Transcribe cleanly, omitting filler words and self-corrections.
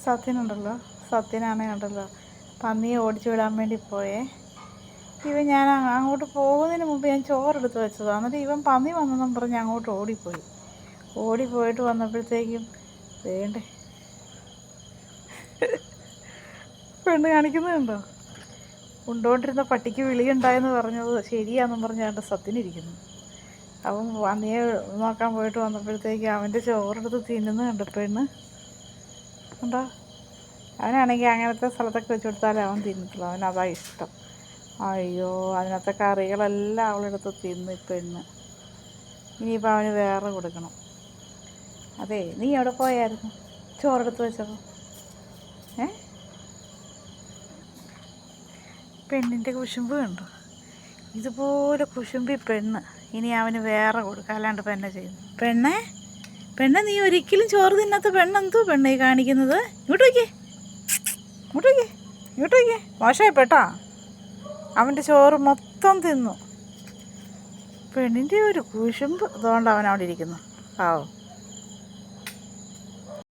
സത്യനുണ്ടല്ലോ, സത്യനാണേണ്ടല്ലോ പന്നിയെ ഓടിച്ചു വിടാൻ വേണ്ടി പോയേ. ഞാൻ അങ്ങോട്ട് പോകുന്നതിന് മുമ്പ് ഞാൻ ചോറെടുത്ത് വെച്ചതാണ്. എന്നിട്ട് ഇവൻ പന്നി വന്നെന്നും പറഞ്ഞ് അങ്ങോട്ട് ഓടിപ്പോയിട്ട് വന്നപ്പോഴത്തേക്കും വേണ്ടേ പെണ്ണ് കാണിക്കുന്നുണ്ടോ. കൊണ്ടുകൊണ്ടിരുന്ന പട്ടിക്ക് വിളിയുണ്ടായെന്ന് പറഞ്ഞത് ശരിയാണെന്നും പറഞ്ഞാണ്ട് സത്യനിരിക്കുന്നു. അവൻ പന്നിയെ നോക്കാൻ പോയിട്ട് വന്നപ്പോഴത്തേക്കും അവൻ്റെ ചോറെടുത്ത് തിന്നുന്ന കണ്ടു പെണ്ണ് ഉണ്ടോ. അവനാണെങ്കിൽ അങ്ങനത്തെ സ്ഥലത്തൊക്കെ വെച്ച് കൊടുത്താലേ അവൻ തിന്നിട്ടുള്ളൂ, അവനതാ ഇഷ്ടം. അയ്യോ, അതിനകത്തെ കറികളെല്ലാം അവളെടുത്ത് തിന്ന് പെണ്ണ്. ഇനിയിപ്പോൾ അവന് വേറെ കൊടുക്കണം. അതെ, നീ എവിടെ പോയായിരുന്നു ചോറെടുത്ത് വെച്ചപ്പോൾ? പെണ്ണിൻ്റെ കുശുമ്പ് കണ്ടോ. ഇതുപോലെ കുശുമ്പി പെണ്ണ്. ഇനി അവന് വേറെ കൊടുക്കുക, അല്ലാണ്ട് ഇപ്പം എന്നെ ചെയ്യുന്നു. പെണ്ണെ നീ ഒരിക്കലും ചോറ് തിന്നാത്ത പെണ്ണെന്തോ പെണ്ണെ ഈ കാണിക്കുന്നത്. ഇങ്ങോട്ട് വയ്ക്കേ മോശമായി പെട്ടാ. അവൻ്റെ ചോറ് മൊത്തം തിന്നു. പെണ്ണിൻ്റെ ഒരു കുശുമ്പ്. അതുകൊണ്ട് അവൻ അവിടെ ഇരിക്കുന്നു. ആവോ.